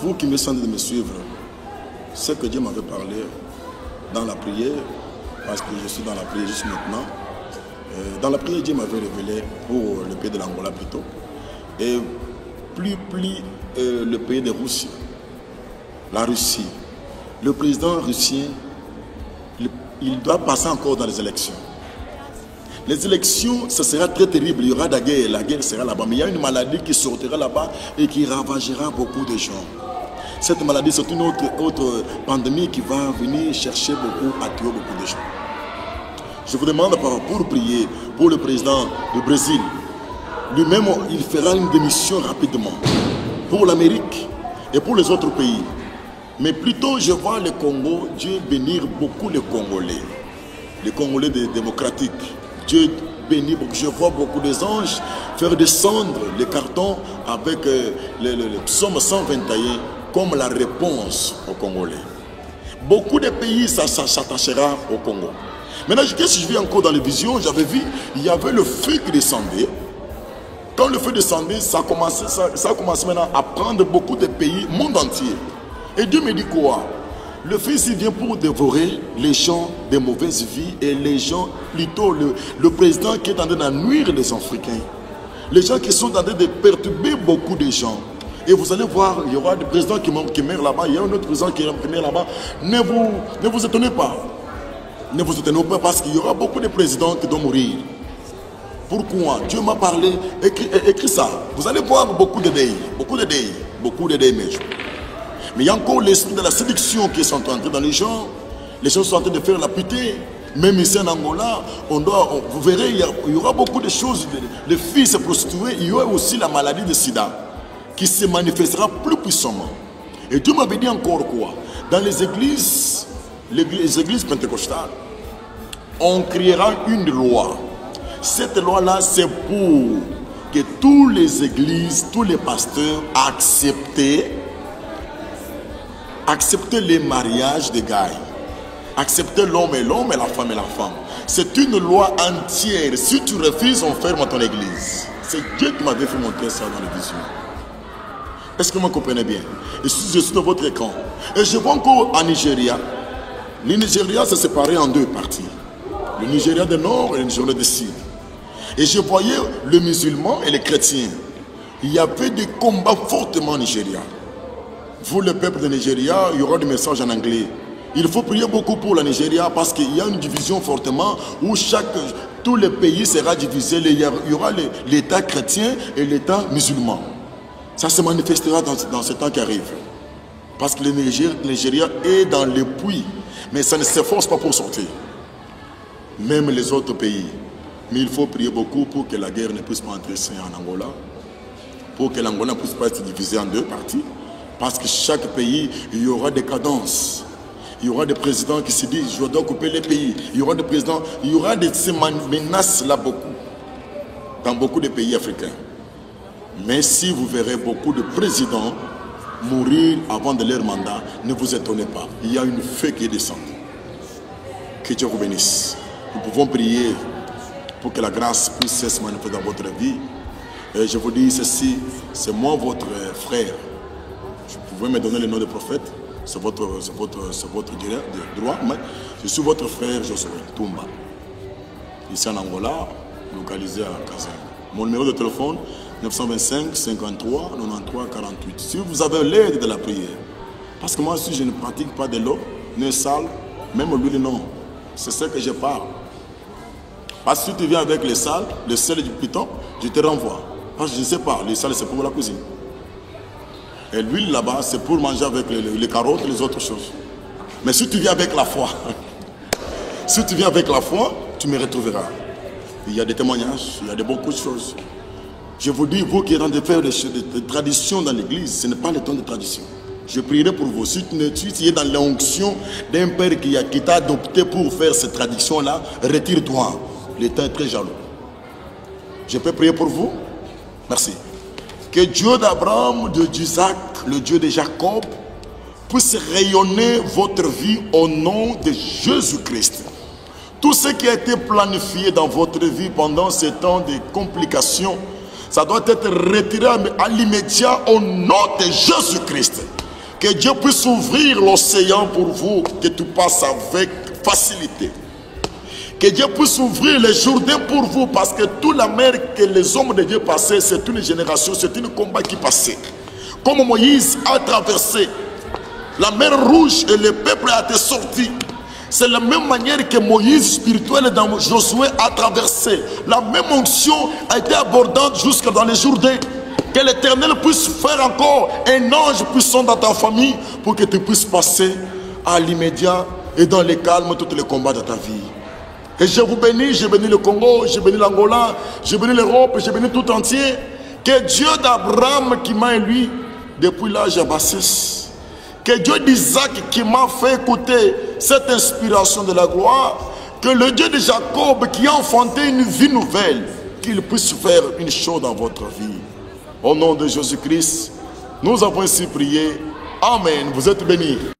vous qui me semblez de me suivre, ce que Dieu m'avait parlé dans la prière, parce que je suis dans la prière juste maintenant. Dans la prière, Dieu m'avait révélé pour le pays de l'Angola plutôt, et plus le pays de Russie, la Russie. Le président russien, il doit passer encore dans les élections. Les élections, ce sera très terrible, il y aura la guerre sera là-bas, mais il y a une maladie qui sortira là-bas et qui ravagera beaucoup de gens. Cette maladie, c'est une autre pandémie qui va venir chercher beaucoup, à tuer beaucoup de gens. Je vous demande pour prier pour le président du Brésil. Lui-même, il fera une démission rapidement pour l'Amérique et pour les autres pays. Mais plutôt, je vois le Congo, Dieu bénir beaucoup les Congolais démocratiques. Dieu bénit beaucoup. Je vois beaucoup des anges faire descendre les cartons avec le psaume 121 comme la réponse aux Congolais. Beaucoup de pays, ça s'attachera au Congo. Maintenant, qu'est-ce que je vis encore dans les visions? J'avais vu, il y avait le feu qui descendait. Quand le feu descendait, ça a commencé maintenant à prendre beaucoup de pays, monde entier. Et Dieu me dit quoi? Le fils il vient pour dévorer les gens de mauvaise vie et les gens, plutôt le président qui est en train de nuire les Africains. Les gens qui sont en train de perturber beaucoup de gens. Et vous allez voir, il y aura des présidents qui meurent là-bas, il y a un autre président qui meurt là-bas. Ne vous étonnez pas. Ne vous étonnez pas parce qu'il y aura beaucoup de présidents qui doivent mourir. Pourquoi? Dieu m'a parlé, écrit ça. Vous allez voir beaucoup de deuil, mais il y a encore l'esprit de la séduction qui sont entrés dans les gens. Les gens sont en train de faire la pitié. Même ici en Angola, vous verrez, il y aura beaucoup de choses. Les filles se prostituer, il y aura aussi la maladie de sida qui se manifestera plus puissamment. Et Dieu m'avait dit encore quoi? Dans les églises pentecostales, on créera une loi. Cette loi-là, c'est pour que toutes les églises, tous les pasteurs accepter les mariages des gars, accepter l'homme et l'homme et la femme et la femme. C'est une loi entière. Si tu refuses, on ferme ton église. C'est Dieu qui m'avait fait montrer ça dans les visions. Est-ce que vous me comprenez bien? Et je suis dans votre camp. Et je vois encore en Nigeria. Le Nigeria s'est séparé en deux parties. Le Nigeria du Nord et le Nigeria du Sud. Et je voyais les musulmans et les chrétiens. Il y avait des combats fortement au Nigeria. Vous, le peuple de Nigeria, il y aura des messages en anglais. Il faut prier beaucoup pour la Nigeria parce qu'il y a une division fortement où tous les pays sera divisé. Il y aura l'État chrétien et l'État musulman. Ça se manifestera dans ce temps qui arrive. Parce que le Nigeria est dans le puits. Mais ça ne s'efforce pas pour sortir. Même les autres pays. Mais il faut prier beaucoup pour que la guerre ne puisse pas entrer en Angola. Pour que l'Angola ne puisse pas être divisée en deux parties. Parce que chaque pays, il y aura des cadences. Il y aura des présidents qui se disent, je dois couper les pays. Il y aura des présidents, il y aura ces menaces là beaucoup. Dans beaucoup de pays africains. Mais si vous verrez beaucoup de présidents mourir avant de leur mandat, ne vous étonnez pas. Il y a une feu qui descend. Que Dieu vous bénisse. Nous pouvons prier pour que la grâce puisse se manifester dans votre vie. Et je vous dis ceci, c'est moi votre frère. Vous pouvez me donner le nom de prophète, c'est votre droit, mais je suis votre frère Josué Toumba. Ici en Angola, localisé à Kazan. Mon numéro de téléphone, 925 53 93 48. Si vous avez l'aide de la prière, parce que moi aussi je ne pratique pas de l'eau, ni sale, même l'huile non. C'est ce que je parle. Parce que si tu viens avec les sales, le sel du piton, je te renvoie. Parce que je ne sais pas, les sales c'est pour la cuisine. Et l'huile là-bas, c'est pour manger avec les carottes et les autres choses. Mais si tu viens avec la foi, si tu viens avec la foi, tu me retrouveras. Il y a des témoignages, il y a beaucoup de choses. Je vous dis, vous qui êtes en train de faire des traditions dans l'église, ce n'est pas le temps de tradition. Je prierai pour vous. Si tu es dans l'onction d'un père qui t'a adopté pour faire cette tradition-là, retire-toi. Le temps est très jaloux. Je peux prier pour vous? Merci. Que Dieu d'Abraham, Dieu d'Isaac, le Dieu de Jacob, puisse rayonner votre vie au nom de Jésus-Christ. Tout ce qui a été planifié dans votre vie pendant ces temps de complications, ça doit être retiré à l'immédiat au nom de Jésus-Christ. Que Dieu puisse ouvrir l'océan pour vous, que tu passes avec facilité. Que Dieu puisse ouvrir les Jourdains pour vous, parce que toute la mer que les hommes de Dieu passaient, c'est une génération, c'est un combat qui passait. Comme Moïse a traversé la mer Rouge et le peuple a été sorti. C'est la même manière que Moïse spirituel dans Josué a traversé. La même onction a été abordante jusque dans les Jourdains. Que l'Éternel puisse faire encore un ange puissant dans ta famille pour que tu puisses passer à l'immédiat et dans le calme tous les combats de ta vie. Et je vous bénis, je bénis le Congo, je bénis l'Angola, je bénis l'Europe, je bénis tout entier. Que Dieu d'Abraham qui m'a élu depuis l'âge à bassesse, que Dieu d'Isaac qui m'a fait écouter cette inspiration de la gloire, que le Dieu de Jacob qui a enfanté une vie nouvelle, qu'il puisse faire une chose dans votre vie. Au nom de Jésus-Christ, nous avons ainsi prié. Amen. Vous êtes bénis.